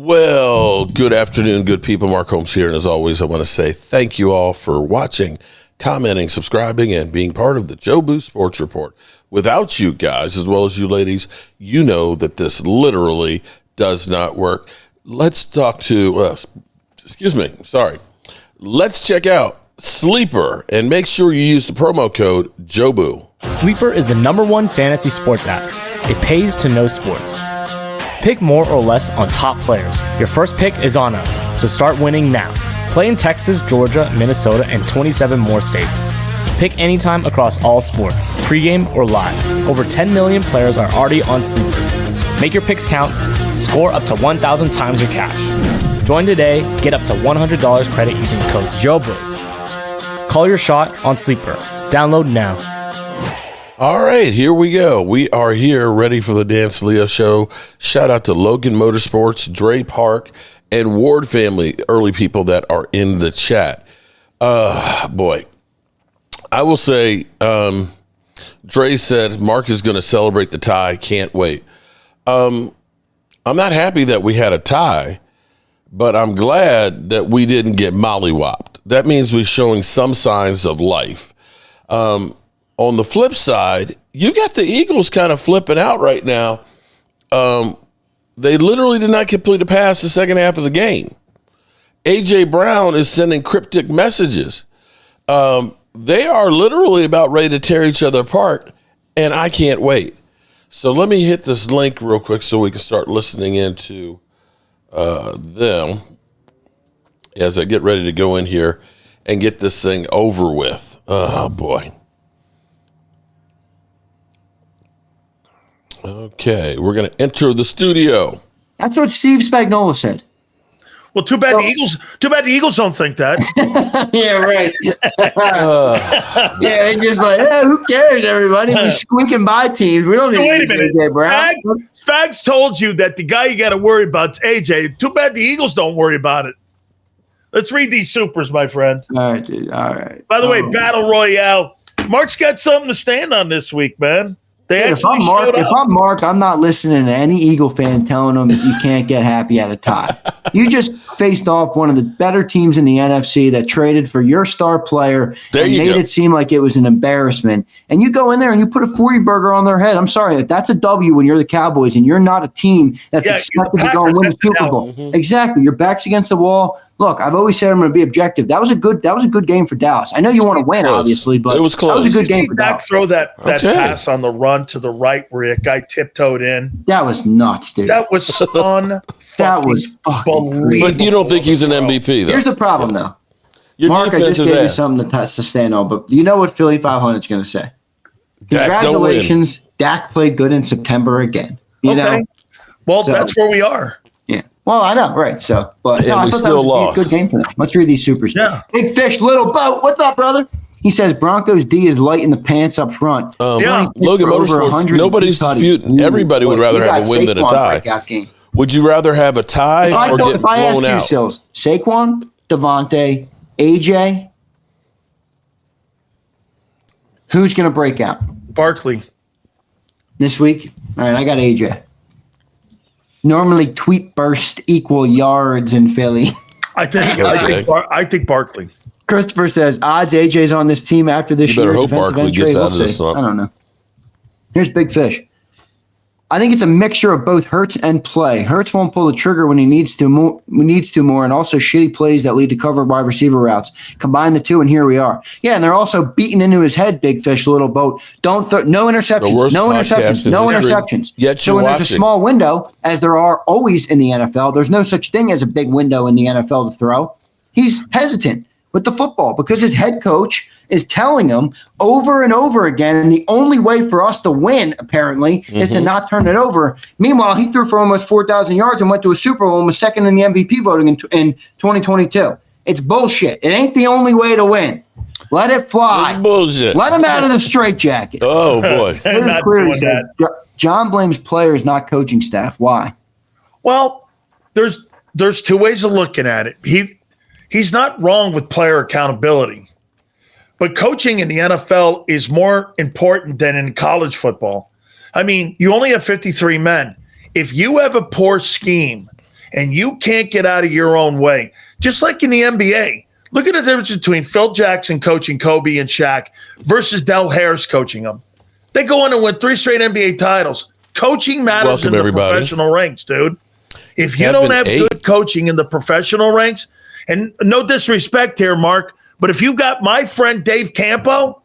Well, good afternoon, good people. Mark Holmes here. And as always, I want to say thank you all for watching, commenting, subscribing, and being part of the Joe Boo Sports Report. Without you guys, as well as you ladies, you know that this literally does not work. Let's talk to, Let's check out Sleeper and make sure you use the promo code JOBOO. Sleeper is the #1 fantasy sports app. It pays to know sports. Pick more or less on top players. Your first pick is on us, so start winning now. Play in Texas, Georgia, Minnesota, and 27 more states. Pick anytime across all sports, pregame or live. Over 10 million players are already on Sleeper. Make your picks count. Score up to 1,000 times your cash. Join today. Get up to $100 credit using the code JOBOO. Call your shot on Sleeper. Download now. All right, here we go. We are here ready for the Dan Selio Show. Shout out to Logan Motorsports, Dre Park, and Ward family, early people that are in the chat. Boy, I will say, Dre said Mark is going to celebrate the tie. Can't wait. I'm not happy that we had a tie, but I'm glad that we didn't get mollywopped. That means we're showing some signs of life. On the flip side, you got the Eagles kind of flipping out right now. They literally did not complete a pass the second half of the game. A.J. Brown is sending cryptic messages. They are literally about ready to tear each other apart, and I can't wait. So let me hit this link real quick so we can start listening into them as I get ready to go in here and get this thing over with. Oh, boy. Okay, we're going to enter the studio. That's what Steve Spagnuolo said. Well, too bad the Eagles don't think that. Yeah, right. Yeah, they're just like, who cares, everybody? We're squeaking by teams. We don't need Wait a minute. AJ Brown. Spags told you that the guy you got to worry about is AJ. Too bad the Eagles don't worry about it. Let's read these supers, my friend. All right, dude. All right. By the way, Battle Royale. Mark's got something to stand on this week, man. If I'm Mark, I'm not listening to any Eagle fan telling them you can't get happy at a tie. You just faced off one of the better teams in the NFC that traded for your star player and made it seem like it was an embarrassment. And you go in there and you put a 40-burger on their head. I'm sorry, if that's a W when you're the Cowboys and you're not a team that's expected to go and win the Super Bowl. Mm-hmm. Exactly. Your back's against the wall. Look, I've always said I'm going to be objective. That was a good game for Dallas. I know you want to win, obviously, but it was close. That was a good game for Dallas. Throw that pass on the run to the right where that guy tiptoed in. That was nuts, dude. That was that was fucking crazy. But you don't think he's an MVP, though? Here's the problem, though. Mark, I just gave you something to stand on, but you know what Philly.500 is going to say? Congratulations, Dak played good in September again. You know? Well, that's where we are. Yeah. Well, I know, right? So, but and we still lost. Good game for them. Let's read these supers. Yeah. Big Fish, Little Boat. What's up, brother? He says Broncos D is light in the pants up front. Logan Motorsports, nobody's disputing. Everybody would rather have a win than a tie. Would you rather have a tie or get blown out? Sills, Saquon, Devontae, AJ, who's going to break out? Barkley. This week? All right, I got AJ. Normally, tweet burst equal yards in Philly. I think Barkley. Christopher says odds AJ's on this team after this year. You better hope Barkley gets out of this. I don't know. Here's Big Fish. I think it's a mixture of both Hurts and play. Hurts won't pull the trigger when he needs to more, and also shitty plays that lead to covered wide receiver routes. Combine the two, and here we are. Yeah, and they're also beating into his head, Big Fish, Little Boat. No interceptions. No interceptions. So when there's a small window, as there are always in the NFL, there's no such thing as a big window in the NFL to throw. He's hesitant with the football because his head coach is telling him over and over again, and the only way for us to win, apparently, is to not turn it over. Meanwhile, he threw for almost 4,000 yards and went to a Super Bowl and was second in the MVP voting in 2022. It's bullshit. It ain't the only way to win. Let it fly. It's bullshit. Let him out of the straitjacket. Oh, boy. John blames players, not coaching staff. Why? Well, there's two ways of looking at it. He's not wrong with player accountability. But coaching in the NFL is more important than in college football. I mean, you only have 53 men. If you have a poor scheme and you can't get out of your own way. Just like in the NBA. Look at the difference between Phil Jackson coaching Kobe and Shaq versus Del Harris coaching them. They go on and win 3 straight NBA titles. Coaching matters in the professional ranks, dude. If you don't have good coaching in the professional ranks, and no disrespect here, Mark, but if you've got my friend Dave Campo,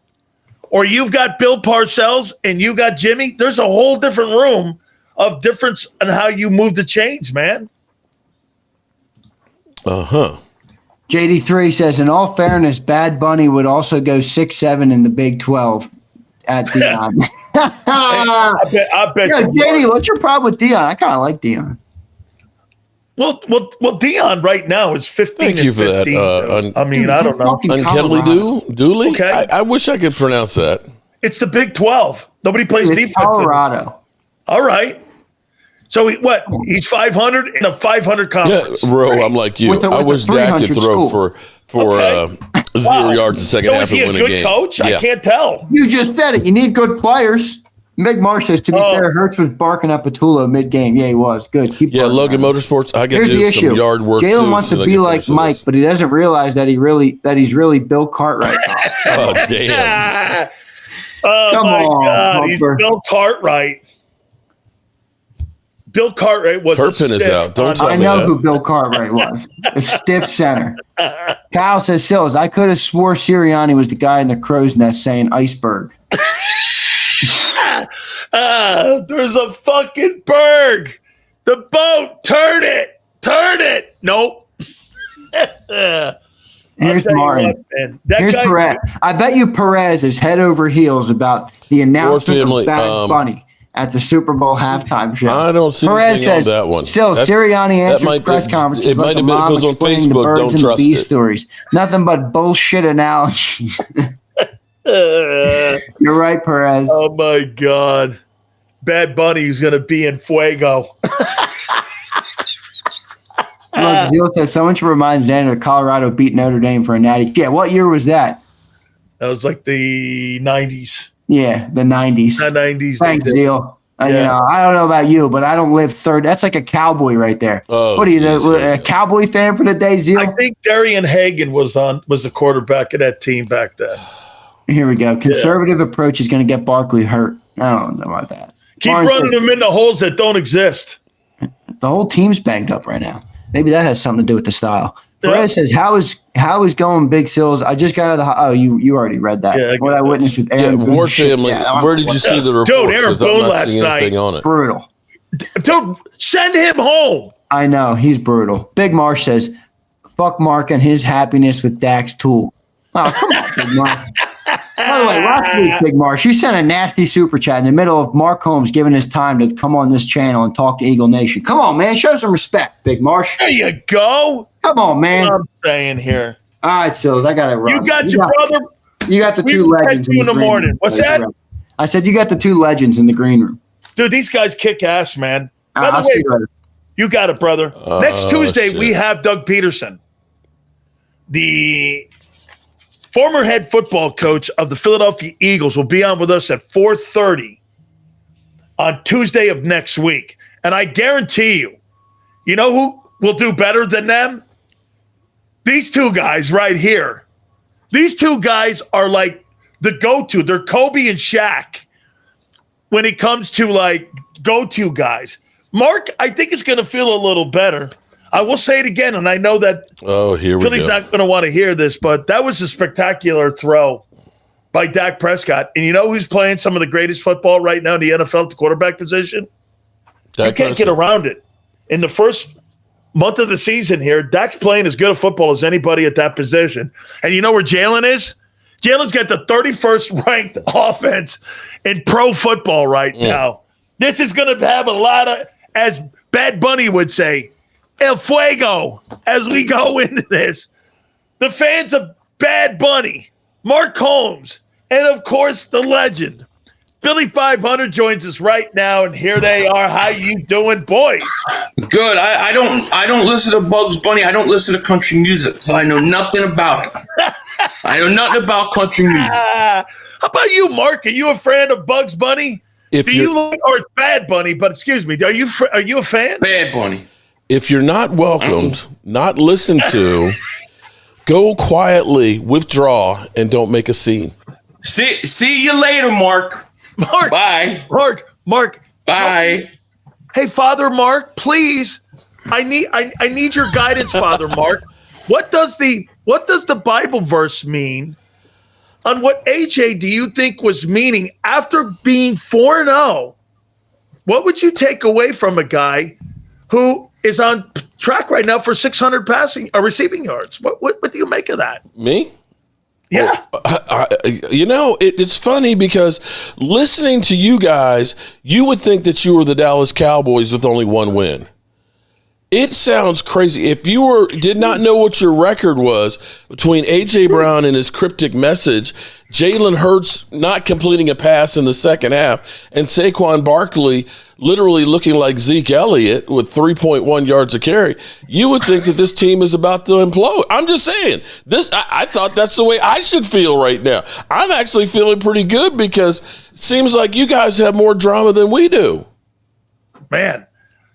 or you've got Bill Parcells and you got Jimmy, there's a whole different room of difference in how you move the chains, man. Uh-huh. JD3 says, in all fairness, Bad Bunny would also go 6-7 in the Big 12 at Dion. I bet Yo, JD, what's your problem with Dion? I kind of like Dion. Well, Dion right now is 15 Thank and you for 15. that. I mean, I don't know. Unkettly Dooley? Okay. I wish I could pronounce that. It's the Big 12. Nobody plays It's defense. Colorado. All right. So he's 500 in a 500 conference. Yeah, Ro, I'm like you. I wish Dak could throw for 0 yards the second half is he and win a good game. coach? Yeah. I can't tell. You just said it. You need good players. Big Marsh says, to be fair, Hurts was barking up Patulo mid-game. Yeah, he was. Good. Keep Logan Motorsports, I got to do some yard work too. Jalen wants to be like Mike, but he doesn't realize that he's really Bill Cartwright. Oh, damn. Come my on, God. He's Humper. Bill Cartwright. Bill Cartwright was Turpin is out. Don't tell I me know that. who Bill Cartwright was. A stiff center. Kyle says, Sills, I could have swore Sirianni was the guy in the crow's nest saying iceberg. There's a fucking berg. The boat. Turn it. Nope. Here's Martin. Here's guy, Perez. I bet you Perez is head over heels about the announcement of Bad Bunny at the Super Bowl halftime show. I don't see Perez anything says, on that one. Still, Sirianni answers press conferences it like might a have been if mom it was on explaining the Facebook. birds Don't and the trust bee it. stories. Nothing but bullshit analogies. You're right, Perez. Oh, my God. Bad Bunny is going to be in Fuego. Look, Zeal says, someone should remind Xander that Colorado beat Notre Dame for a natty. Yeah, what year was that? That was like the 90s. Yeah, the 90s. The 90s. Thanks, Zeal. Yeah. You know, I don't know about you, but I don't live third. That's like a Cowboy right there. Oh, what are you, a Cowboy fan for the day, Zeal? I think Darian Hagan was the quarterback of that team back then. Here we go. Conservative approach is going to get Barkley hurt. I don't know about that. Keep running them into holes that don't exist. The whole team's banged up right now. Maybe that has something to do with the style. Perez says, how is going, Big Sills? I just got out of the you already read that. Yeah, what I witnessed with Aaron Boone. Ward family. Where did you see the report? Dude, Aaron 'Cause I'm Boone not last seeing anything night. on it. Brutal. Dude, send him home. I know. He's brutal. Big Marsh says, fuck Mark and his happiness with Dak's tool. Oh, come on, Big Marsh. By the way, last week, Big Marsh, you sent a nasty super chat in the middle of Mark Holmes giving his time to come on this channel and talk to Eagle Nation. Come on, man. Show some respect, Big Marsh. There you go. Come on, man. What I'm saying here. All right, Sills, I got it wrong. You got your brother. You got the two legends in the morning. room. What's that? I said you got the two legends in the green room. Dude, these guys kick ass, man. By I'll the see way, you later. you got it, brother. Next Tuesday, shit. we have Doug Peterson, the former head football coach of the Philadelphia Eagles, will be on with us at 4:30 on Tuesday of next week. And I guarantee you know who will do better than them? These two guys right here. These two guys are like the go-to. They're Kobe and Shaq when it comes to like go-to guys. Mark, I think it's going to feel a little better. I will say it again, and I know that Here we Philly's go. not going to want to hear this, but that was a spectacular throw by Dak Prescott. And you know who's playing some of the greatest football right now in the NFL at the quarterback position? You can't get around it. In the first month of the season here, Dak's playing as good a football as anybody at that position. And you know where Jalen is? Jalen's got the 31st ranked offense in pro football right now. This is going to have a lot of, as Bad Bunny would say, El Fuego as we go into this. The fans of Bad Bunny, Mark Holmes, and of course the legend, Philly.500 joins us right now, and here they are. How you doing, boys? Good. I don't listen to Bugs Bunny. I don't listen to country music, so I know nothing about it. I know nothing about country music. How about you, Mark? Are you a fan of Bugs Bunny? If Do you like, or it's Bad Bunny? But excuse me, are you a fan? Bad Bunny. If you're not welcomed, not listened to, go quietly, withdraw, and don't make a scene. See you later, Mark. Mark. Bye. Mark. Bye. Hey, Father Mark, please. I need your guidance, Father Mark. What does the Bible verse mean? On what AJ do you think was meaning after being 4-0? What would you take away from a guy who is on track right now for 600 receiving yards? What do you make of that? Me? Yeah. It's funny because listening to you guys, you would think that you were the Dallas Cowboys with only one win. It sounds crazy. If you did not know what your record was between A.J. Brown and his cryptic message, Jalen Hurts not completing a pass in the second half, and Saquon Barkley literally looking like Zeke Elliott with 3.1 yards a carry, you would think that this team is about to implode. I'm just saying, I thought that's the way I should feel right now. I'm actually feeling pretty good because it seems like you guys have more drama than we do. Man,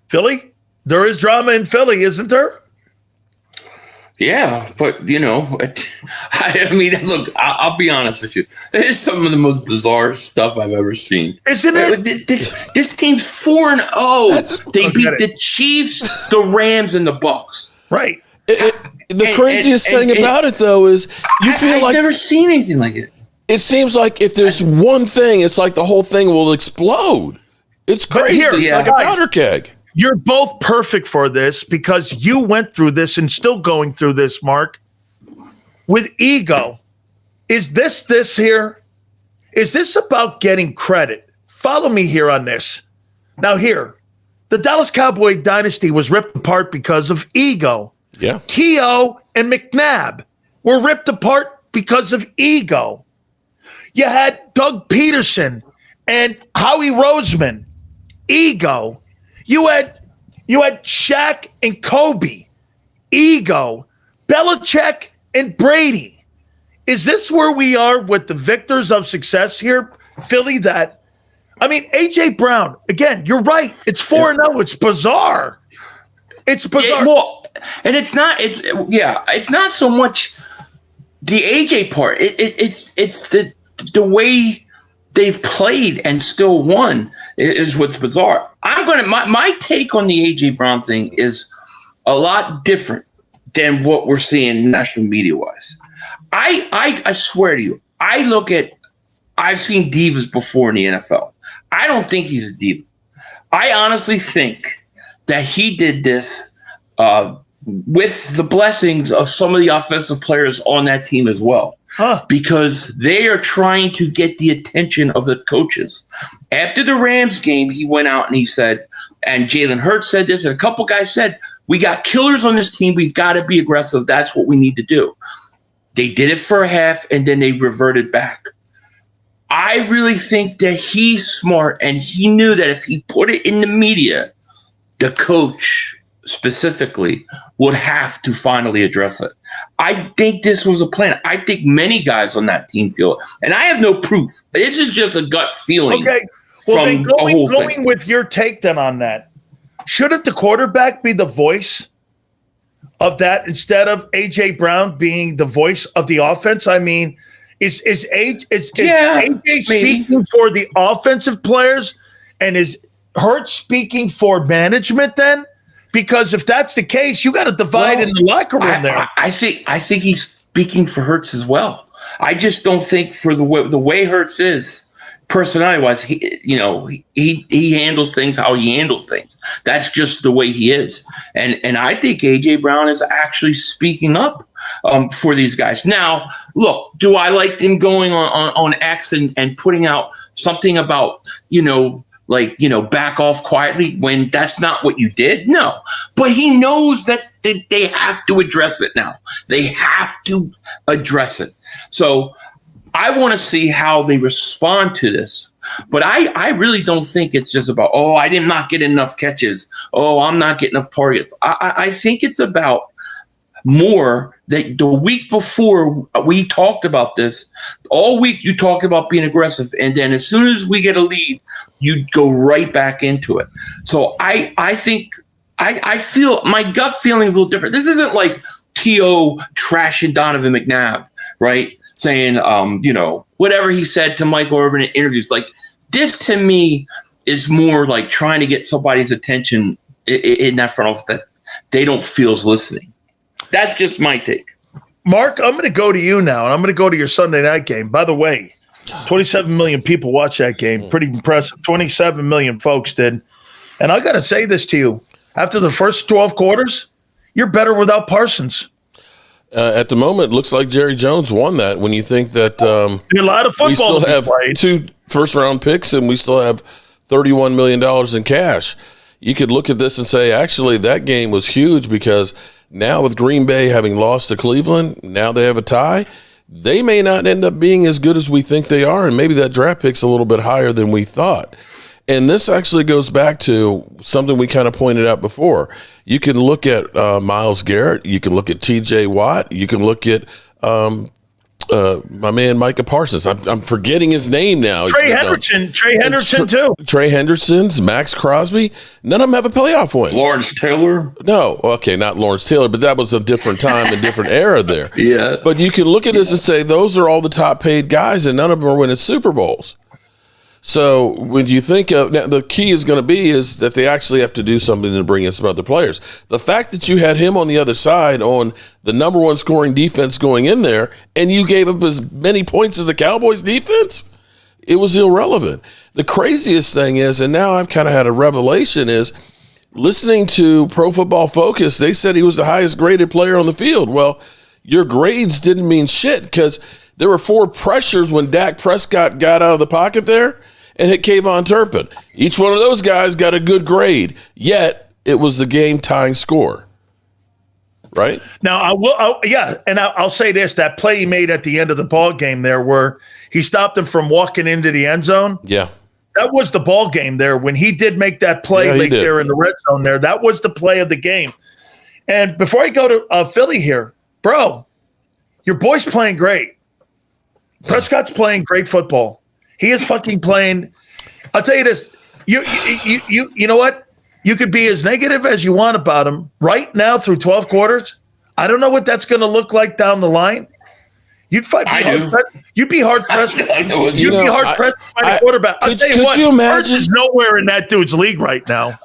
Philly? There is drama in Philly, isn't there? Yeah, but I mean, look, I'll be honest with you. It's some of the most bizarre stuff I've ever seen. Isn't it? This team's 4-0. They beat the Chiefs, the Rams, and the Bucs. Right. The craziest thing about it, though, is I've never seen anything like it. It seems like if there's one thing, it's like the whole thing will explode. It's crazy. It's like a powder keg. You're both perfect for this because you went through this and still going through this, Mark, with ego. Is this here? Is this about getting credit? Follow me here on this. Now here, the Dallas Cowboy dynasty was ripped apart because of ego. Yeah. T.O. and McNabb were ripped apart because of ego. You had Doug Peterson and Howie Roseman. Ego. You had Shaq and Kobe, ego, Belichick and Brady. Is this where we are with the victors of success here, Philly? A.J. Brown, again, you're right. It's 4-0. It's bizarre. It's bizarre. And it's not so much the A.J. part. It's the way they've played and still won is what's bizarre. My take on the A.J. Brown thing is a lot different than what we're seeing national media wise. I swear to you, I've seen divas before in the NFL. I don't think he's a diva. I honestly think that he did this with the blessings of some of the offensive players on that team as well. Because they are trying to get the attention of the coaches. After the Rams game, he went out and he said, and Jalen Hurts said this, and a couple guys said, we got killers on this team. We've got to be aggressive. That's what we need to do. They did it for a half, and then they reverted back. I really think that he's smart, and he knew that if he put it in the media, the coach specifically would have to finally address it. I think this was a plan. I think many guys on that team feel it. And I have no proof. This is just a gut feeling. Okay. Well, then going with your take then on that, shouldn't the quarterback be the voice of that instead of A.J. Brown being the voice of the offense? I mean, is A.J. speaking for the offensive players and is Hurts speaking for management then? Because if that's the case, you got to divide in the locker room there. I think he's speaking for Hurts as well. I just don't think for the way Hurts is, personality-wise, he handles things how he handles things. That's just the way he is. And I think A.J. Brown is actually speaking up for these guys. Now, look, do I like them going on X and putting out something about, back off quietly when that's not what you did? No. But he knows that they have to address it now. They have to address it. So I want to see how they respond to this. But I really don't think it's just about, I did not get enough catches. I'm not getting enough targets. I think it's about more that the week before we talked about this, all week you talked about being aggressive, and then as soon as we get a lead, you go right back into it. So I think I feel my gut feeling is a little different. This isn't like T.O. trashing Donovan McNabb, right? Saying, whatever he said to Michael Irvin in interviews. Like, this to me is more like trying to get somebody's attention in that front office that they don't feel is listening. That's just my take. Mark, I'm going to go to you now, and I'm going to go to your Sunday night game. By the way, 27 million people watched that game. Pretty impressive. 27 million folks did. And I got to say this to you. After the first 12 quarters, you're better without Parsons. At the moment, it looks like Jerry Jones won that when you think that a lot of football we still have played. 2 first-round picks and we still have $31 million in cash. You could look at this and say, actually, that game was huge because now with Green Bay having lost to Cleveland, now they have a tie. They may not end up being as good as we think they are, and maybe that draft pick's a little bit higher than we thought. And this actually goes back to something we kind of pointed out before. You can look at Myles Garrett. You can look at T.J. Watt. You can look at my man Micah Parsons. I'm forgetting his name now. Trey Henderson too. Trey Henderson's, Max Crosby. None of them have a playoff win. Lawrence Taylor? No, okay, not Lawrence Taylor, but that was a different time and different era there. Yeah. But you can look at this and say those are all the top paid guys, and none of them are winning Super Bowls. So when you think of now, the key is going to be is that they actually have to do something to bring in some other players. The fact that you had him on the other side on the number one scoring defense going in there, and you gave up as many points as the Cowboys defense, it was irrelevant. The craziest thing is, and now I've kind of had a revelation, is listening to Pro Football Focus. They said he was the highest graded player on the field. Well, your grades didn't mean shit because there were 4 pressures when Dak Prescott got out of the pocket there and hit Kayvon Turpin. Each one of those guys got a good grade, yet it was the game-tying score. Right? Now, I'll say this. That play he made at the end of the ball game there where he stopped him from walking into the end zone. Yeah. That was the ball game there. When he did make that play late there in the red zone there, that was the play of the game. And before I go to Philly here, bro, your boy's playing great. Prescott's playing great football. He is fucking playing. I'll tell you this. You know what? You could be as negative as you want about him right now through 12 quarters. I don't know what that's going to look like down the line. You'd be hard pressed. You'd be hard pressed to find a quarterback. I'll tell you what. Hurts is nowhere in that dude's league right now.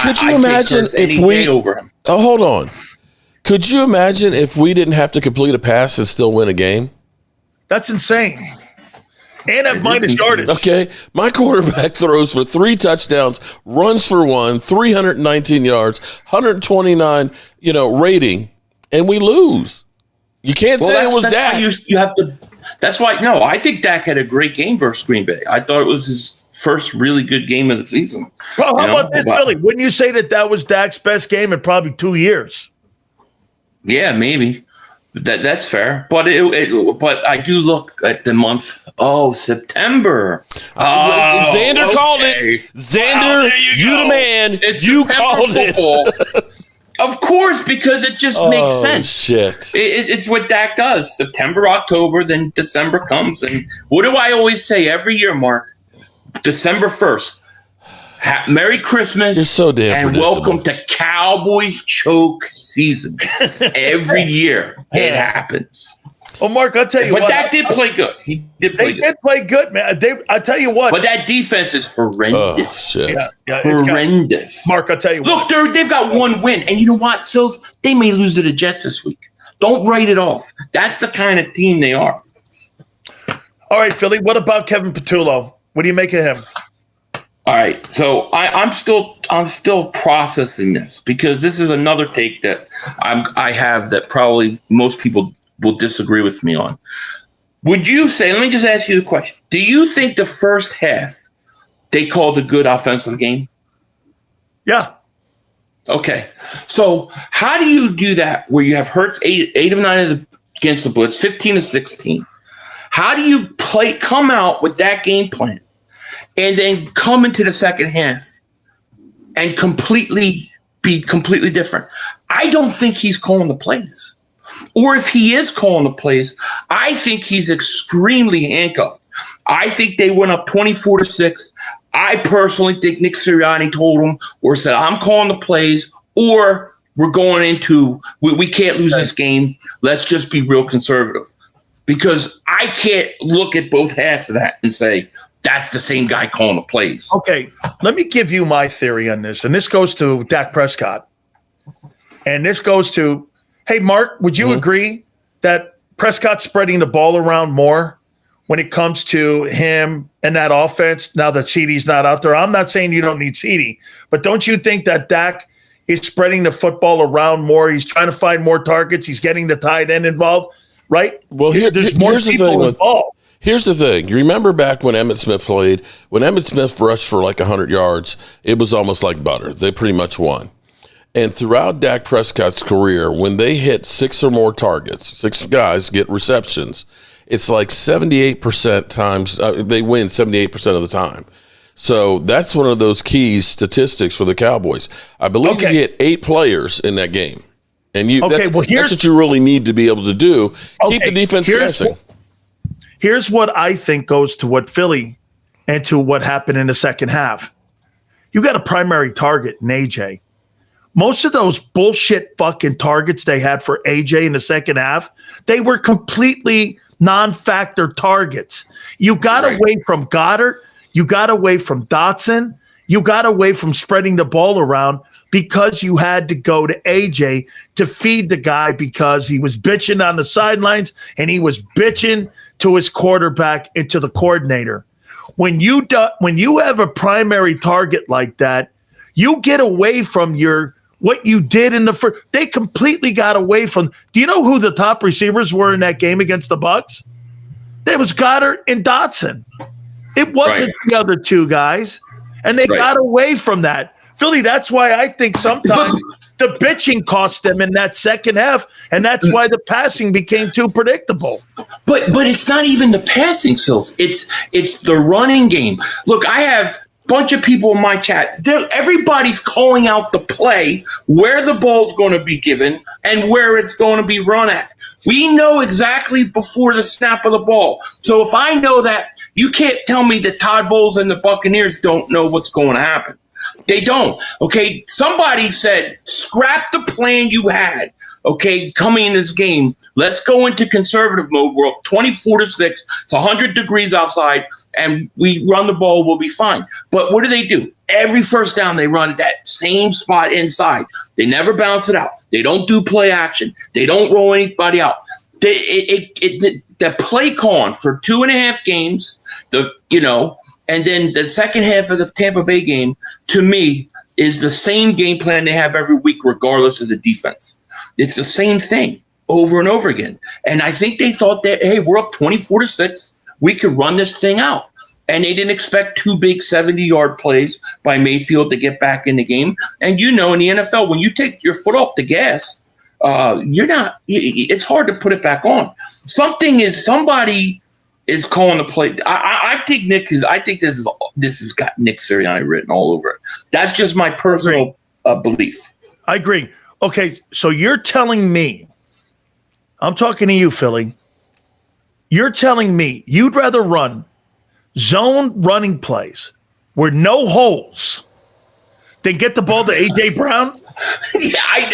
Could you imagine if we over him? Oh, hold on. Could you imagine if we didn't have to complete a pass and still win a game? That's insane. And have minus yardage. Okay. My quarterback throws for 3 touchdowns, runs for 1, 319 yards, 129, rating, and we lose. You can't say it was Dak. You have to. That's why. No, I think Dak had a great game versus Green Bay. I thought it was his first really good game of the season. Well, how about this, Philly? Wouldn't you say that was Dak's best game in probably 2 years? Yeah, maybe. That's fair, but but I do look at the month. Oh, September. Oh, Xander called it. Xander, you the man. You called it. Of course, because it just makes sense. Shit. It's what Dak does. September, October, then December comes, and what do I always say every year, Mark? December 1st. Merry Christmas. You're so damn and welcome to Cowboys choke season. Every year it happens. Well, Mark, I'll tell you what. But Dak did play good. He did play good. They did play good, man. I'll tell you what. But that defense is horrendous. Oh, shit. Yeah, horrendous. Mark, I'll tell you what. Look, they've got 1 win. And you know what, Sills? They may lose to the Jets this week. Don't write it off. That's the kind of team they are. All right, Philly, what about Kevin Patullo? What do you make of him? All right, so I'm still processing this because this is another take that I have that probably most people will disagree with me on. Would you say? Let me just ask you the question: do you think the first half they called a good offensive game? Yeah. Okay, so how do you do that where you have Hurts 8 of 9 against the blitz, 15 of 16? How do you come out with that game plan? And then come into the second half and be completely different. I don't think he's calling the plays. Or if he is calling the plays, I think he's extremely handcuffed. I think they went up 24-6. I personally think Nick Sirianni told him or said, I'm calling the plays or we're going into we can't lose this game. Let's just be real conservative, because I can't look at both halves of that and say that's the same guy calling the plays. Okay, let me give you my theory on this, and this goes to Dak Prescott, and this goes to, hey, Mark, would you agree that Prescott's spreading the ball around more when it comes to him and that offense now that CeeDee's not out there? I'm not saying you don't need CeeDee, but don't you think that Dak is spreading the football around more? He's trying to find more targets. He's getting the tight end involved, right? Well, there's more people involved. Here's the thing. You remember back when Emmitt Smith played, when Emmitt Smith rushed for like 100 yards, it was almost like butter. They pretty much won. And throughout Dak Prescott's career, when they hit 6 or more targets, 6 guys get receptions, it's like 78% times, they win 78% of the time. So that's one of those key statistics for the Cowboys. I believe you get 8 players in that game. And that's what you really need to be able to do. Keep the defense guessing. Here's what I think goes to what Philly and to what happened in the second half. You got a primary target in AJ. Most of those bullshit fucking targets they had for AJ in the second half, they were completely non-factor targets. You got away from Goddard. You got away from Dotson. You got away from spreading the ball around because you had to go to AJ to feed the guy because he was bitching on the sidelines and he was bitching to his quarterback and to the coordinator. When you have a primary target like that, you get away from what you did in the first. They completely got away from. Do you know who the top receivers were in that game against the Bucs? It was Goddard and Dotson. It wasn't the other 2 guys, and they got away from that. Philly, that's why I think sometimes the bitching cost them in that second half, and that's why the passing became too predictable. But it's not even the passing, Sills. It's the running game. Look, I have a bunch of people in my chat. Everybody's calling out the play, where the ball's going to be given, and where it's going to be run at. We know exactly before the snap of the ball. So if I know that, you can't tell me that Todd Bowles and the Buccaneers don't know what's going to happen. They don't. Okay, somebody said, scrap the plan you had. Okay, coming in this game, let's go into conservative mode. We're up 24-6. It's 100 degrees outside, and we run the ball. We'll be fine. But what do? Every first down, they run at that same spot inside. They never bounce it out. They don't do play action. They don't roll anybody out. The play calling for 2.5 games, and then the second half of the Tampa Bay game, to me, is the same game plan they have every week, regardless of the defense. It's the same thing over and over again. And I think they thought that, hey, we're up 24-6. We could run this thing out. And they didn't expect 2 big 70-yard plays by Mayfield to get back in the game. And in the NFL, when you take your foot off the gas, it's hard to put it back on. Somebody is calling the play. I think this has got Nick Sirianni written all over it. That's just my personal belief. I agree. Okay, so you're telling me, I'm talking to you, Philly. You're telling me you'd rather run zone running plays with no holes than get the ball to A.J. Brown?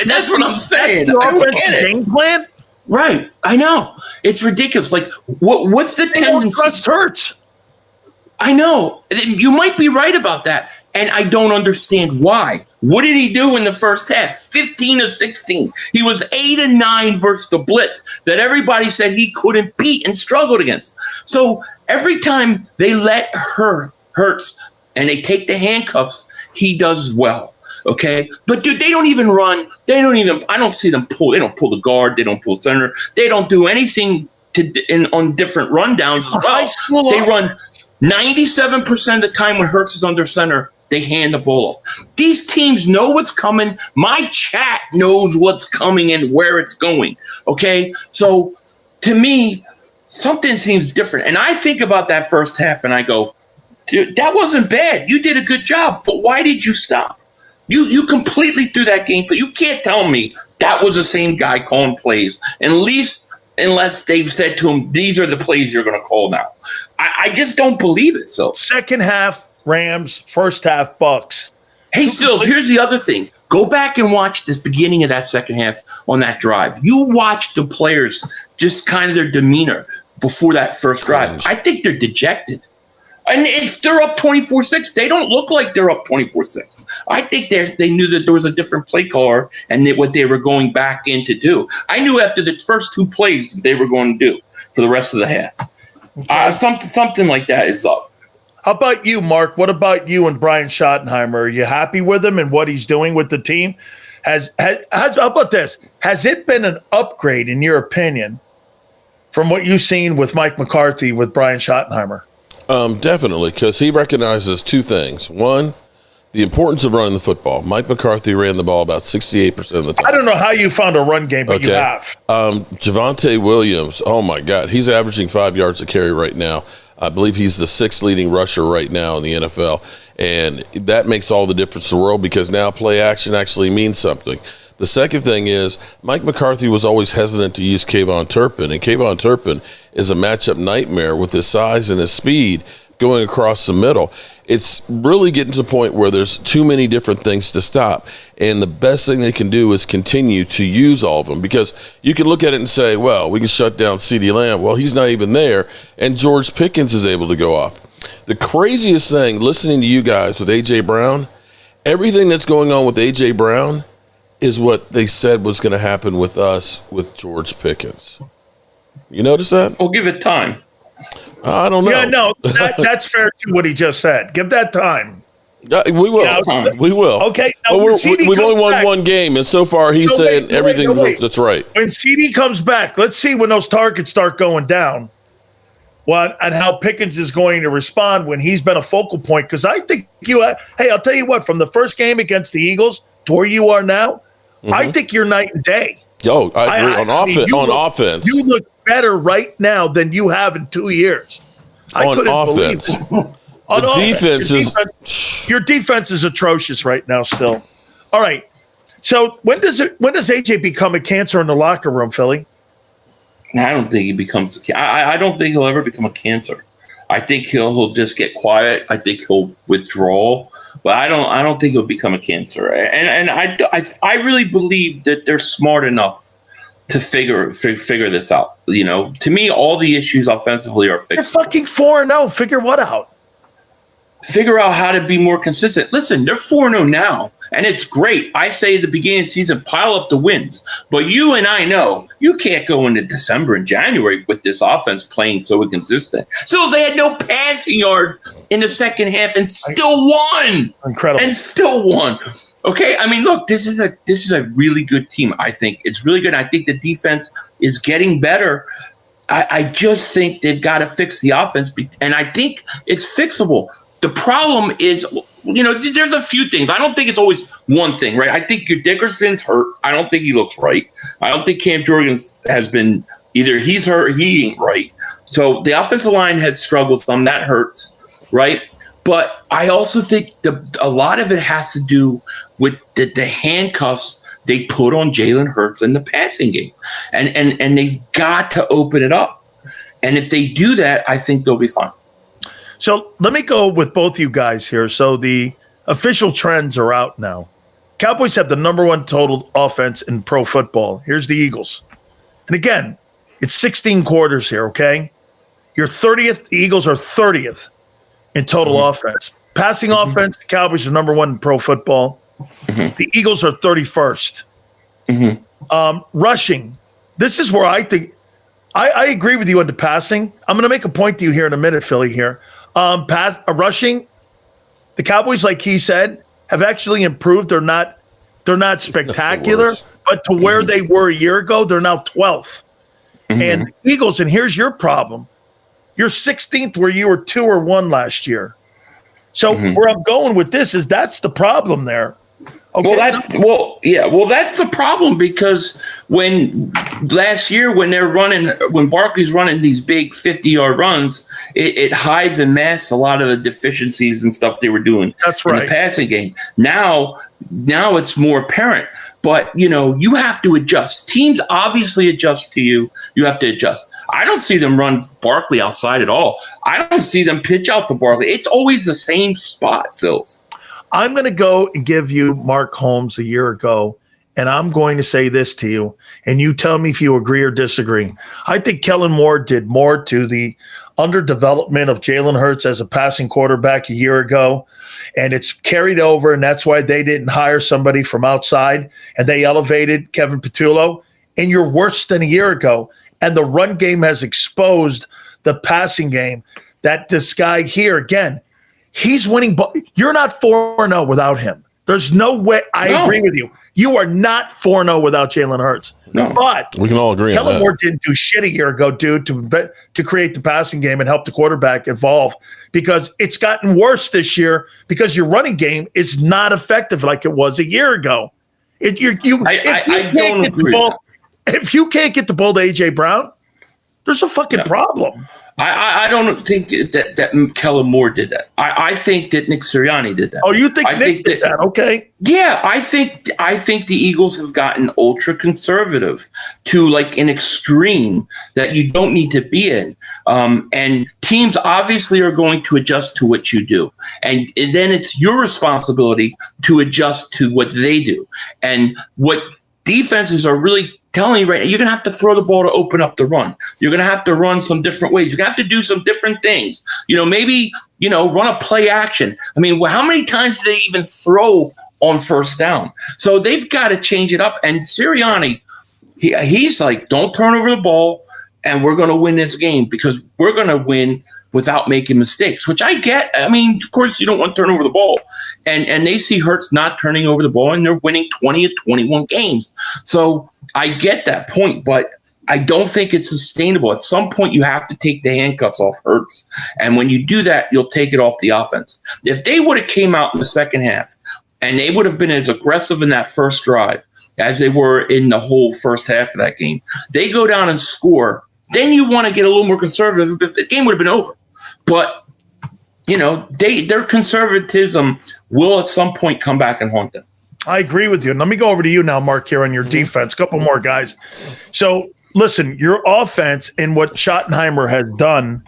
That's what I'm saying. The offensive game plan? Right. I know. It's ridiculous. Like, what's the tendency? Trust hurts. I know. You might be right about that. And I don't understand why. What did he do in the first half? 15 of 16. He was 8-9 versus the blitz that everybody said he couldn't beat and struggled against. So every time they let Hurts and they take the handcuffs, he does well. Okay. But dude, they don't even run. I don't see them pull. They don't pull the guard. They don't pull center. They don't do anything on different rundowns as well. They run 97% of the time when Hurts is under center. They hand the ball off. These teams know what's coming. My chat knows what's coming and where it's going. Okay? So, to me, something seems different. And I think about that first half and I go, dude, that wasn't bad. You did a good job. But why did you stop? You completely threw that game. But you can't tell me that was the same guy calling plays. At least unless they've said to him, these are the plays you're going to call now. I just don't believe it. So second half, Rams, first half, Bucks. Hey, Sills, here's the other thing. Go back and watch the beginning of that second half on that drive. You watch the players, just kind of their demeanor before that first drive. I think they're dejected. And they're up 24-6. They don't look like they're up 24-6. I think they knew that there was a different play caller and what they were going back in to do. I knew after the first 2 plays what they were going to do for the rest of the half. Okay. Something like that is up. How about you, Mark? What about you and Brian Schottenheimer? Are you happy with him and what he's doing with the team? How about this? Has it been an upgrade, in your opinion, from what you've seen with Mike McCarthy with Brian Schottenheimer? Definitely, because he recognizes 2 things. One, the importance of running the football. Mike McCarthy ran the ball about 68% of the time. I don't know how you found a run game, but you have. Javonte Williams, oh, my God. He's averaging 5 yards a carry right now. I believe he's the 6th leading rusher right now in the NFL. And that makes all the difference in the world because now play action actually means something. The second thing is Mike McCarthy was always hesitant to use Kayvon Turpin, and Kayvon Turpin is a matchup nightmare with his size and his speed going across the middle. It's really getting to the point where there's too many different things to stop, and the best thing they can do is continue to use all of them because you can look at it and say, well, we can shut down CeeDee Lamb. Well, he's not even there, and George Pickens is able to go off. The craziest thing, listening to you guys with A.J. Brown, everything that's going on with A.J. Brown is what they said was going to happen with us with George Pickens. You notice that? We'll give it time. I don't know. Yeah, no, that's fair to what he just said. Give that time. We will. Yeah, we will. Okay. Now, we've only won 1 game, and so far he's saying everything that's right. When CD comes back, let's see when those targets start going down. And how Pickens is going to respond when he's been a focal point. Because I think hey, I'll tell you what, from the first game against the Eagles to where you are now, I think you're night and day. Yo, I agree. On offense. You look better right now than you have in 2 years. On offense. Your defense is atrocious right now still. All right. So when does AJ become a cancer in the locker room, Philly? I don't think he becomes I don't think he'll ever become a cancer. I think he'll just get quiet. I think he'll withdraw, but I don't think he'll become a cancer. And I really believe that they're smart enough to figure this out. You know, to me, all the issues offensively are fixed. They're fucking 4-0. Figure what out? Figure out how to be more consistent. Listen, they're 4-0 now, and it's great. I say at the beginning of the season, pile up the wins. But you and I know you can't go into December and January with this offense playing so inconsistent. So they had no passing yards in the second half and still won. Incredible. And still won. Okay, I mean, look, this is a really good team. I think it's really good. I think the defense is getting better. I just think they've got to fix the offense, and I think it's fixable. The problem is, you know, there's a few things. I don't think it's always one thing, right? I think Dickerson's hurt. I don't think he looks right. I don't think Cam Jorgens has been either he's hurt or he ain't right. So the offensive line has struggled some. That hurts, right? But I also think a lot of it has to do with the handcuffs they put on Jalen Hurts in the passing game. And they've got to open it up. And if they do that, I think they'll be fine. So let me go with both you guys here. So the official trends are out now. Cowboys have the number 1 total offense in pro football. Here's the Eagles. And again, it's 16 quarters here, okay? You're 30th. The Eagles are 30th in total offense. Passing offense, the Cowboys are number 1 in pro football. The Eagles are 31st. Rushing. This is where I think I agree with you on the passing. I'm going to make a point to you here in a minute, Philly, here. Rushing, the Cowboys, like he said, have actually improved. They're not spectacular, but to where they were a year ago, they're now 12th. And the Eagles, and here's your problem. You're 16th where you were 2 or 1 last year. So where I'm going with this is that's the problem there. Okay. That's the problem because when last year when Barkley's running these big 50-yard runs, it hides and masks a lot of the deficiencies and stuff they were doing. That's right. In the passing game. Now it's more apparent, but you have to adjust. Teams obviously adjust to you. You have to adjust. I don't see them run Barkley outside at all. I don't see them pitch out to Barkley. It's always the same spot, Sills. I'm going to go and give you Mark Holmes a year ago, and I'm going to say this to you, and you tell me if you agree or disagree. I think Kellen Moore did more to the underdevelopment of Jalen Hurts as a passing quarterback a year ago, and it's carried over, and that's why they didn't hire somebody from outside, and they elevated Kevin Patullo, and you're worse than a year ago. And the run game has exposed the passing game that this guy here, again, he's winning. You're not 4-0 without him. There's no way. I agree with you. You are not 4-0 without Jalen Hurts. No. But we can all agree on that. Kellen Moore didn't do shit a year ago, dude, to create the passing game and help the quarterback evolve, because it's gotten worse this year because your running game is not effective like it was a year ago. I don't agree. If you can't get the ball to A.J. Brown, there's a fucking problem. I don't think that Kellen Moore did that. I think that Nick Sirianni did that. Oh, you think Nick did that? Okay. Yeah, I think the Eagles have gotten ultra conservative to like an extreme that you don't need to be in. And teams obviously are going to adjust to what you do. And then it's your responsibility to adjust to what they do. And what defenses are really telling you right now, you're going to have to throw the ball to open up the run. You're going to have to run some different ways. You're going to have to do some different things. Maybe, run a play action. I mean, how many times do they even throw on first down? So they've got to change it up. And Sirianni, he's like, don't turn over the ball, and we're going to win this game because we're going to win without making mistakes, which I get. I mean, of course, you don't want to turn over the ball. And they see Hurts not turning over the ball, and they're winning 20 of 21 games. So I get that point, but I don't think it's sustainable. At some point, you have to take the handcuffs off Hurts. And when you do that, you'll take it off the offense. If they would have came out in the second half and they would have been as aggressive in that first drive as they were in the whole first half of that game, they go down and score. Then you want to get a little more conservative. The game would have been over. But, their conservatism will at some point come back and haunt them. I agree with you. And let me go over to you now, Mark, here on your defense. A couple more guys. So, listen, your offense and what Schottenheimer has done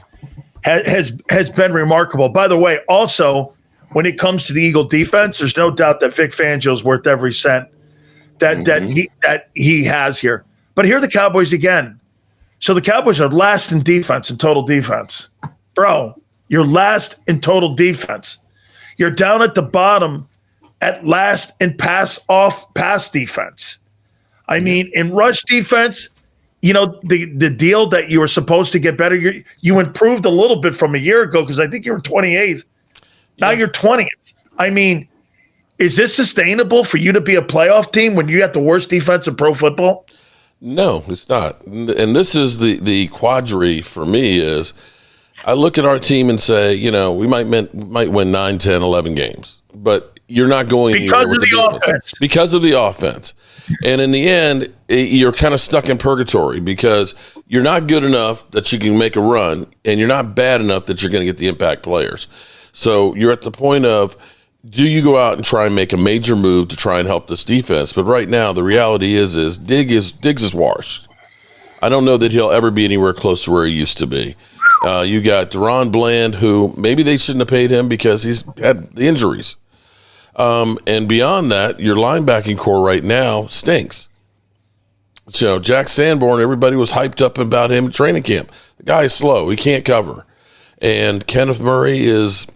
has been remarkable. By the way, also, when it comes to the Eagle defense, there's no doubt that Vic Fangio is worth every cent that he has here. But here are the Cowboys again. So the Cowboys are last in defense, in total defense. Bro, you're last in total defense. You're down at the bottom at last in pass defense. I mean, in rush defense, the deal that you were supposed to get better, you improved a little bit from a year ago because I think you were 28th. Now you're 20th. I mean, is this sustainable for you to be a playoff team when you have the worst defense in pro football? No, it's not. And this is the quadri for me is I look at our team and say, we might win 9, 10, 11 games, but you're not going because of the offense. Because of the offense. And in the end, you're kind of stuck in purgatory because you're not good enough that you can make a run, and you're not bad enough that you're going to get the impact players. So you're at the point of, do you go out and try and make a major move to try and help this defense? But right now, the reality is Diggs is washed. I don't know that he'll ever be anywhere close to where he used to be. You got Deron Bland, who maybe they shouldn't have paid him because he's had the injuries. And beyond that, your linebacking core right now stinks. So Jack Sanborn, everybody was hyped up about him at training camp. The guy is slow. He can't cover. And Kenneth Murray is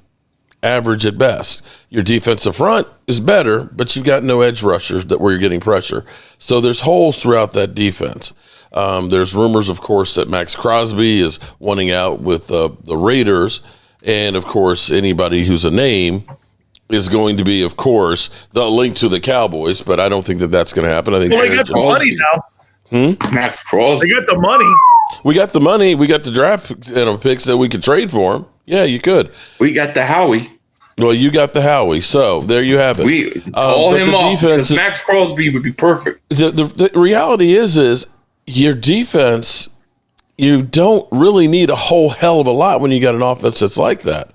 average at best. Your defensive front is better, but you've got no edge rushers where you're getting pressure. So there's holes throughout that defense. There's rumors, of course, that Max Crosby is wanting out with the Raiders. And, of course, anybody who's a name is going to be, of course, the link to the Cowboys. But I don't think that that's going to happen. I think they got the money now. Max Crosby. They got the money. We got the money. We got the draft picks that we could trade for him. Yeah, you could. We got the Howie. Well, you got the Howie, so there you have it. We call him off because Max Crosby would be perfect. The reality is your defense, you don't really need a whole hell of a lot when you got an offense that's like that.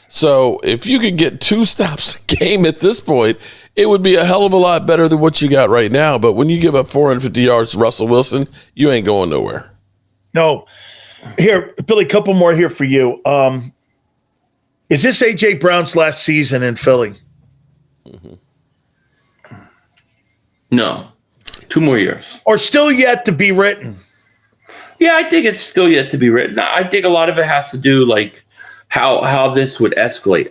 So if you could get 2 stops a game at this point, it would be a hell of a lot better than what you got right now. But when you give up 450 yards to Russell Wilson, you ain't going nowhere. No. Here, Billy, a couple more here for you. Is this A.J. Brown's last season in Philly? No, 2 more years. Or still yet to be written? Yeah, I think it's still yet to be written. I think a lot of it has to do like how this would escalate.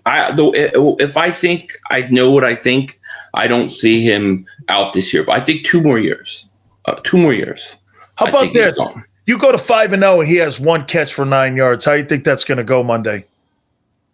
If I think I know what I think, I don't see him out this year. But I think 2 more years. 2 more years. How about this? You go to 5-0 and he has 1 catch for 9 yards. How do you think that's going to go Monday?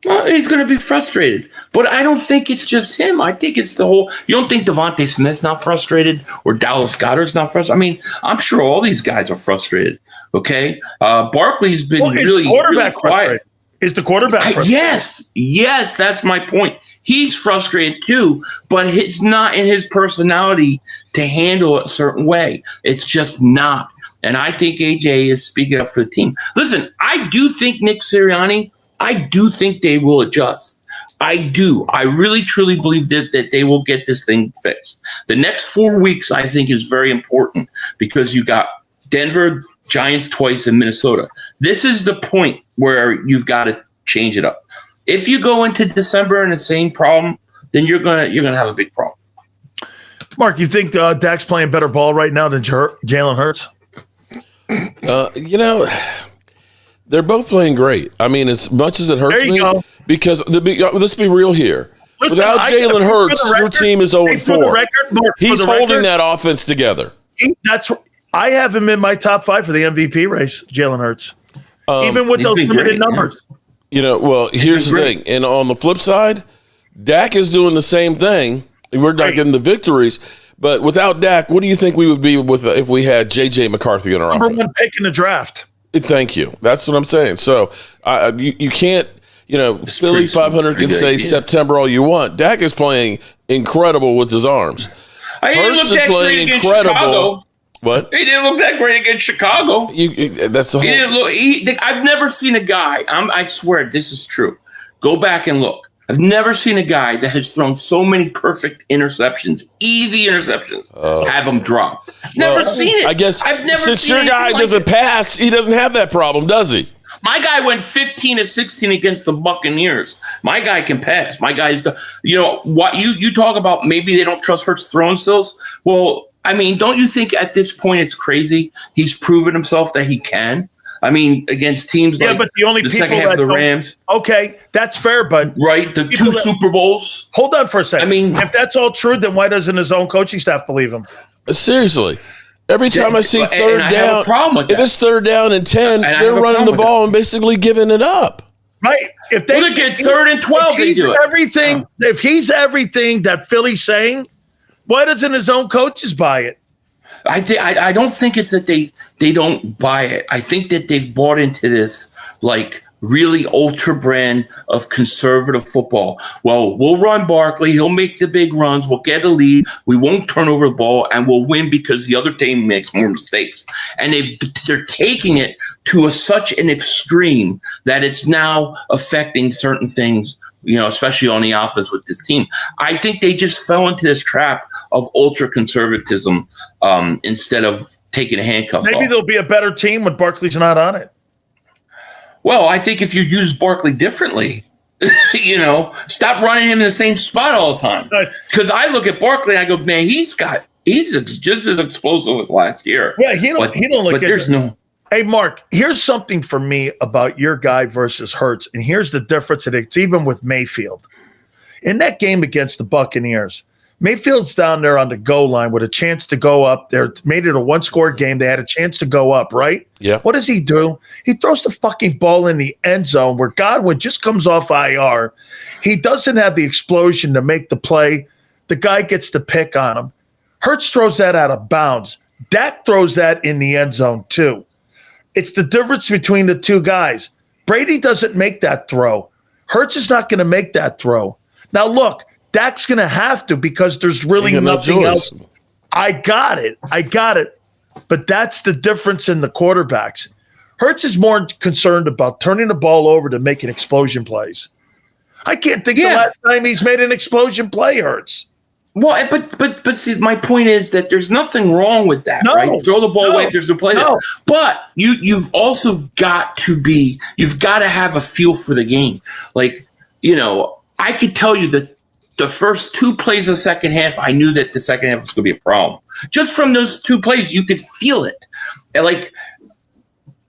Well, he's going to be frustrated, but I don't think it's just him. I think it's the whole. You don't think Devontae Smith's not frustrated or Dallas Goedert's not frustrated? I mean, I'm sure all these guys are frustrated. Okay, Barkley's been really quiet. Frustrated? Is the quarterback frustrated? Yes, that's my point. He's frustrated too, but it's not in his personality to handle it a certain way. It's just not. And I think AJ is speaking up for the team. Listen, I do think Nick Sirianni. I do think they will adjust. I do. I really, truly believe that they will get this thing fixed. The next 4 weeks, I think, is very important because you got Denver, Giants twice, and Minnesota. This is the point where you've got to change it up. If you go into December in the same problem, then you're gonna have a big problem. Mark, you think Dak's playing better ball right now than Jalen Hurts? They're both playing great. I mean, as much as it hurts me, because let's be real here. Without Jalen Hurts, your team is 0-4. He's holding that offense together. I have him in my top 5 for the MVP race, Jalen Hurts. Even with those limited numbers. Yeah. Here's the thing. And on the flip side, Dak is doing the same thing. We're not getting the victories. But without Dak, what do you think we would be with if we had J.J. McCarthy in our offense? Number 1 pick in the draft. Thank you. That's what I'm saying. So you can't, Philly.500 can say September all you want. Dak is playing incredible with his arms. Hurts is playing incredible. What? He didn't look that great against Chicago. That's the whole. I've never seen a guy. I swear this is true. Go back and look. I've never seen a guy that has thrown so many perfect interceptions, easy interceptions, have them dropped. Never seen it. I guess I've never since seen your guy doesn't pass, he doesn't have that problem, does he? My guy went 15 of 16 against the Buccaneers. My guy can pass. My guy's what you talk about. Maybe they don't trust Hurts throwing stills. Well, I mean, don't you think at this point it's crazy? He's proven himself that he can. I mean, against teams like but the only the people second half of the Rams. Okay, that's fair, but the 2 Super Bowls. Hold on for a second. I mean, if that's all true, then why doesn't his own coaching staff believe him? Seriously. Every time I see third down, if it's 3rd down and 10, they're running the ball and basically giving it up. Right. If they get 3rd and 12, they do it. If he's everything that Philly's saying, why doesn't his own coaches buy it? I don't think it's that they don't buy it. I think that they've bought into this really ultra brand of conservative football. Well, we'll run Barkley. He'll make the big runs. We'll get a lead. We won't turn over the ball, and we'll win because the other team makes more mistakes. And they're taking it to such an extreme that it's now affecting certain things, especially on the offense with this team. I think they just fell into this trap of ultra conservatism instead of taking a handcuff. Maybe there'll be a better team when Barkley's not on it. Well, I think if you use Barkley differently, stop running him in the same spot all the time. Because I look at Barkley, I go, man, he's just as explosive as last year. Yeah, he don't look. But there's no. Hey, Mark, here's something for me about your guy versus Hurts, and here's the difference. And it's even with Mayfield in that game against the Buccaneers. Mayfield's down there on the goal line with a chance to go up there. Made it a 1-score game. They had a chance to go up, right? Yeah. What does he do? He throws the fucking ball in the end zone where Godwin just comes off IR. He doesn't have the explosion to make the play. The guy gets the pick on him. Hurts throws that out of bounds. Dak throws that in the end zone too. It's the difference between the two guys. Brady doesn't make that throw. Hurts is not going to make that throw. Now, look. Dak's going to have to because there's really nothing else. I got it. But that's the difference in the quarterbacks. Hurts is more concerned about turning the ball over to making explosion plays. I can't think the last time he's made an explosion play, Hurts. Well, but see, my point is that there's nothing wrong with that, right? Throw the ball away if there's a play there. But you've also got to have a feel for the game. I could tell you that the first 2 plays of the second half, I knew that the second half was going to be a problem. Just from those 2 plays, you could feel it. And like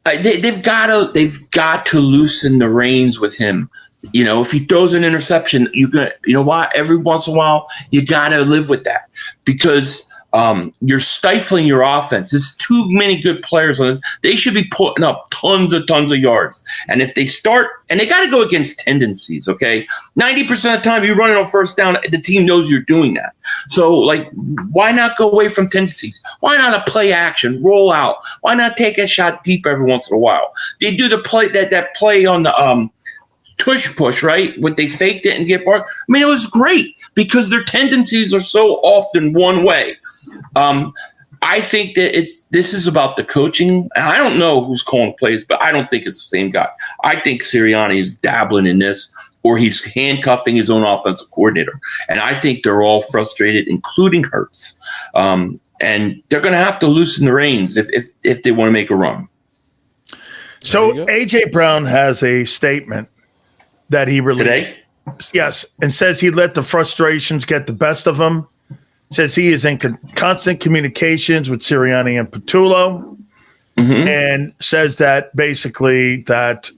they've got to loosen the reins with him. You know, if he throws an interception, you know what? Every once in a while, you got to live with that because you're stifling your offense. There's too many good players on it. They should be putting up tons of yards. And if they start, and they got to go against tendencies, okay? 90% of the time you run it on first down, the team knows you're doing that. So, like, why not go away from tendencies? Why not a play action, roll out? Why not take a shot deep every once in a while? They do the play that play on the tush push, right? When they faked it and get barked. I mean, it was great because their tendencies are so often one way. I think that this is about the coaching. I don't know who's calling plays, but I don't think it's the same guy. I think Sirianni is dabbling in this, or he's handcuffing his own offensive coordinator. And I think they're all frustrated, including Hurts. And they're going to have to loosen the reins if they want to make a run. So A.J. Brown has a statement that he released today. Yes, and says he let the frustrations get the best of him. Says he is in constant communications with Sirianni and Patullo, and says that basically that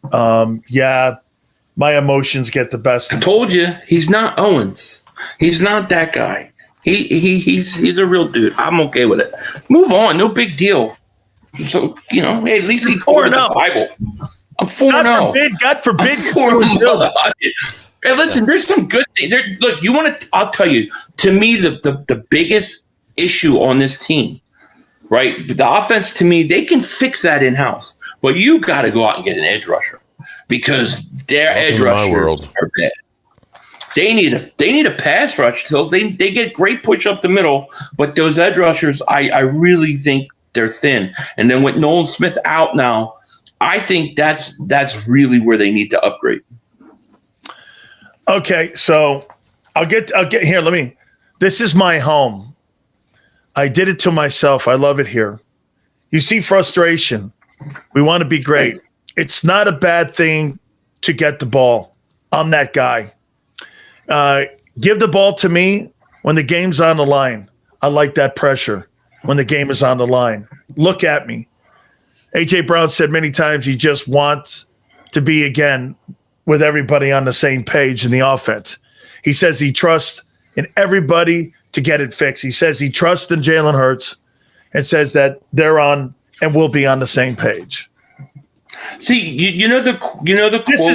my emotions get the best. I told you he's not Owens. He's not that guy. He's a real dude. I'm okay with it. Move on. No big deal. So hey, at least he quoted the Bible. I'm 4-0. God forbid. Hey, listen, there's some good things. Look, I'll tell you, to me, the biggest issue on this team, right? The offense, to me, they can fix that in-house. But you got to go out and get an edge rusher because their edge rushers are bad. They need a pass rush. So they get great push up the middle, but those edge rushers, I really think they're thin. And then with Nolan Smith out now, I think that's really where they need to upgrade. Okay, so I'll get here. This is my home. I did it to myself. I love it here. You see frustration. We want to be great. It's not a bad thing to get the ball. I'm that guy. Give the ball to me when the game's on the line. I like that pressure when the game is on the line. Look at me. A.J. Brown said many times he just wants to be, again, with everybody on the same page in the offense. He says he trusts in everybody to get it fixed. He says he trusts in Jalen Hurts and says that they're on and will be on the same page. See, you know the this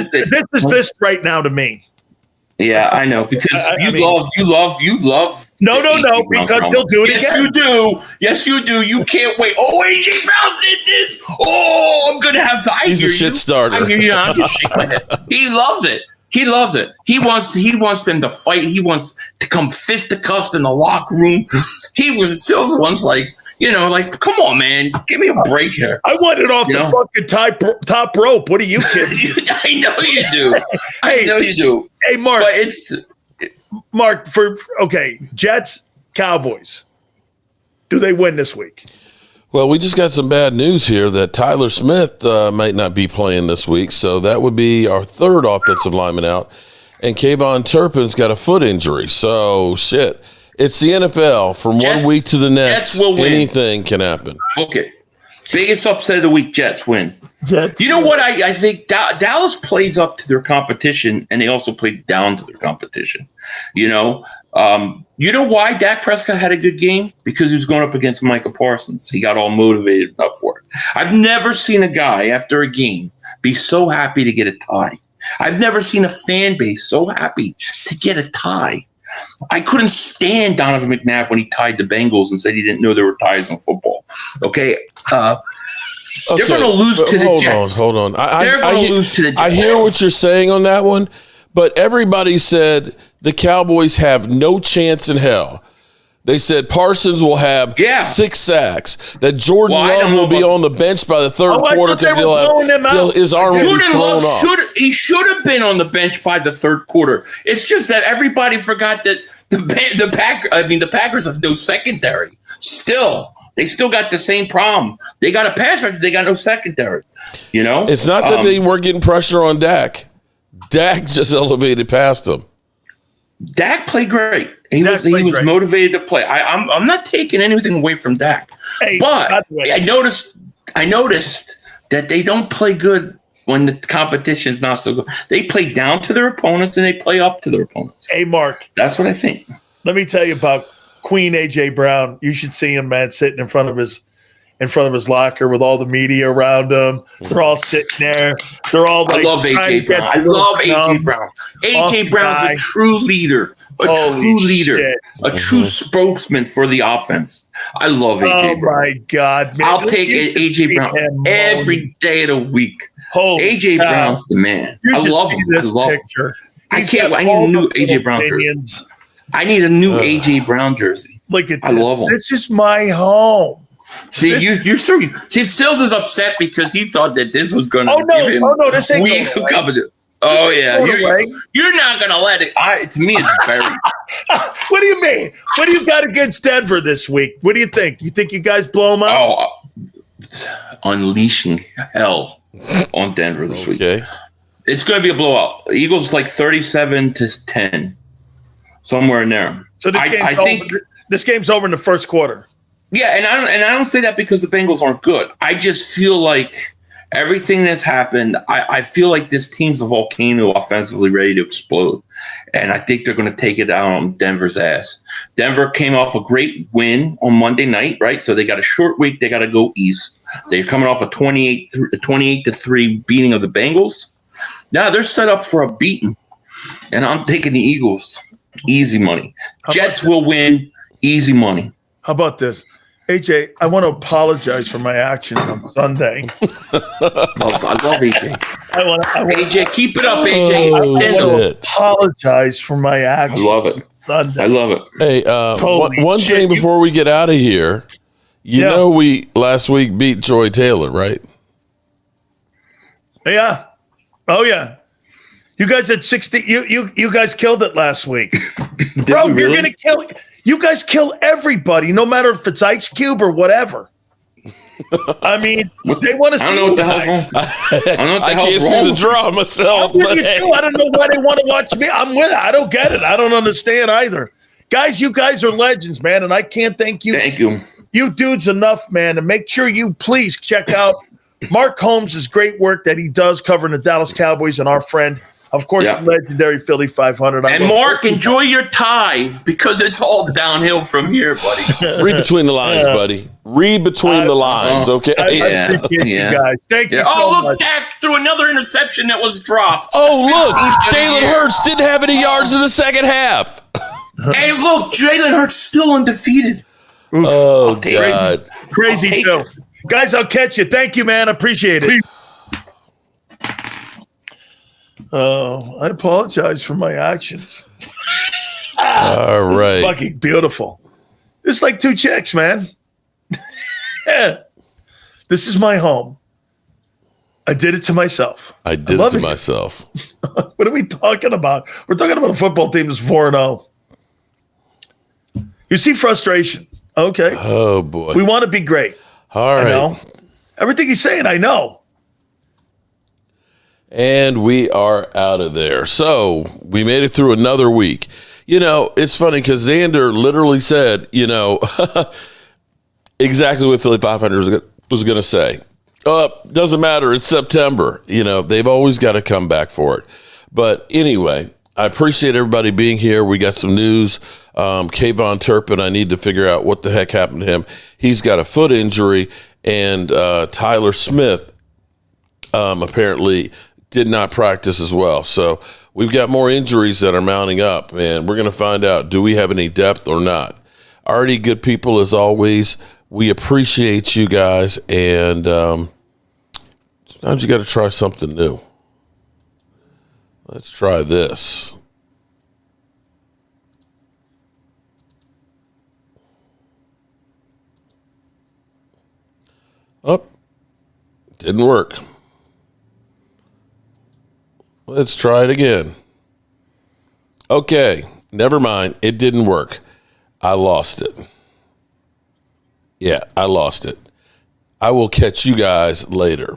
is this right now to me. Yeah, I know because you love. No, because they'll do it again. Yes, you do. You can't wait. Oh, A.J. Brown's in this. Oh, I'm gonna have some. He's a shit starter. I hear you. I'm just shaking my head. He loves it. He loves it. He wants them to fight. He wants to come fisticuffs in the locker room. He was those ones like. Come on, man. Give me a break here. I want it off the fucking top rope. What are you kidding? I know you do. I know you do. Hey, Mark. But it's Mark, Jets, Cowboys. Do they win this week? Well, we just got some bad news here that Tyler Smith might not be playing this week. So that would be our third offensive lineman out. And Kayvon Turpin's got a foot injury. So, shit. It's the NFL. From one week to the next, anything can happen. Okay. Biggest upset of the week, Jets win. Jets. You know what? I think Dallas plays up to their competition, and they also play down to their competition. You know why Dak Prescott had a good game? Because he was going up against Micah Parsons. He got all motivated up for it. I've never seen a guy after a game be so happy to get a tie. I've never seen a fan base so happy to get a tie. I couldn't stand Donovan McNabb when he tied the Bengals and said he didn't know there were ties in football. Okay. They're going to lose to the Jets. Hold on. They're going to lose to the Jets. I hear what you're saying on that one, but everybody said the Cowboys have no chance in hell. They said Parsons will have 6 sacks. That Jordan Love will be on the bench by the third quarter because his arm will be thrown off. He should have been on the bench by the third quarter. It's just that everybody forgot that the Packers have no secondary. They still got the same problem. They got a pass rush, they got no secondary. It's not that they weren't getting pressure on Dak. Dak just elevated past them. Dak played great. He was motivated to play. I'm not taking anything away from Dak, but I noticed that they don't play good when the competition is not so good. They play down to their opponents and they play up to their opponents. Hey, Mark, that's what I think. Let me tell you about Queen AJ Brown. You should see him, man, sitting in front of his locker with all the media around him. They're all sitting there. They're all like, I love AJ Brown. I love AJ Brown. AJ Brown's a true leader. A true spokesman for the offense. I love AJ Brown. Oh my God, man. I'll take AJ Brown every day of the week. AJ Brown's the man. I love him. I love him. I need a new AJ Brown jersey. I need a new AJ Brown jersey. Look at I love him. This is my home. See, you're so. See, Sills is upset because he thought that this was going to give him this ain't weeks to cover it. Oh yeah, you're not going to let it. To me, it's buried. What do you mean? What do you got against Denver this week? What do you think? You think you guys blow them up? Oh, unleashing hell on Denver this week. It's going to be a blowout. Eagles like 37-10, somewhere in there. So this game's over in the first quarter. Yeah, and I don't say that because the Bengals aren't good. I just feel like everything that's happened, I feel like this team's a volcano offensively ready to explode. And I think they're going to take it out on Denver's ass. Denver came off a great win on Monday night, right? So they got a short week. They got to go east. They're coming off a 28-3 beating of the Bengals. Now they're set up for a beating. And I'm taking the Eagles. Easy money. Jets will win. Easy money. How about this? AJ, I want to apologize for my actions on Sunday. I love AJ. AJ, keep it up, AJ. I want to apologize for my actions. I love it. Sunday. I love it. Hey, one thing before we get out of here. You know we last week beat Troy Taylor, right? Yeah. Oh, yeah. You guys had 60. You guys killed it last week. Bro, you're going to kill it. You guys kill everybody, no matter if it's Ice Cube or whatever. I mean, they want to see. I don't know what the hell's wrong. I can't see the draw myself. I don't know why they want to watch me. I'm with it. I don't get it. I don't understand either. Guys, you guys are legends, man, and I can't thank you. Thank you. You dudes enough, man, and make sure you please check out Mark Holmes' great work that he does covering the Dallas Cowboys and our friend. Of course, legendary Philly.500. And Mark, enjoy your tie because it's all downhill from here, buddy. Read between the lines, buddy. Read between the lines, okay? I appreciate you guys. Thank you so much. Dak threw another interception that was dropped. Oh, look. Jalen Hurts didn't have any yards in the second half. Hey, look. Jalen Hurts still undefeated. Oof. Oh, God. Crazy, Phil. Guys, I'll catch you. Thank you, man. Appreciate it. Oh, I apologize for my actions. All right. This is fucking beautiful. It's like two chicks, man. This is my home. I did it to myself. I did it to myself. What are we talking about? We're talking about a football team that's 4-0. You see frustration. Okay. Oh, boy. We want to be great. All right. I know. Everything he's saying, I know. And we are out of there. So we made it through another week. You know, it's funny because Xander literally said, exactly what Philly.500 was going to say. Doesn't matter. It's September. They've always got to come back for it. But anyway, I appreciate everybody being here. We got some news. Kayvon Turpin, I need to figure out what the heck happened to him. He's got a foot injury. And Tyler Smith apparently did not practice as well. So we've got more injuries that are mounting up, and we're going to find out, do we have any depth or not? Already good people as always. We appreciate you guys, and sometimes you got to try something new. Let's try this. Oh, didn't work. Let's try it again. Okay, never mind. It didn't work. I lost it. Yeah, I lost it. I will catch you guys later.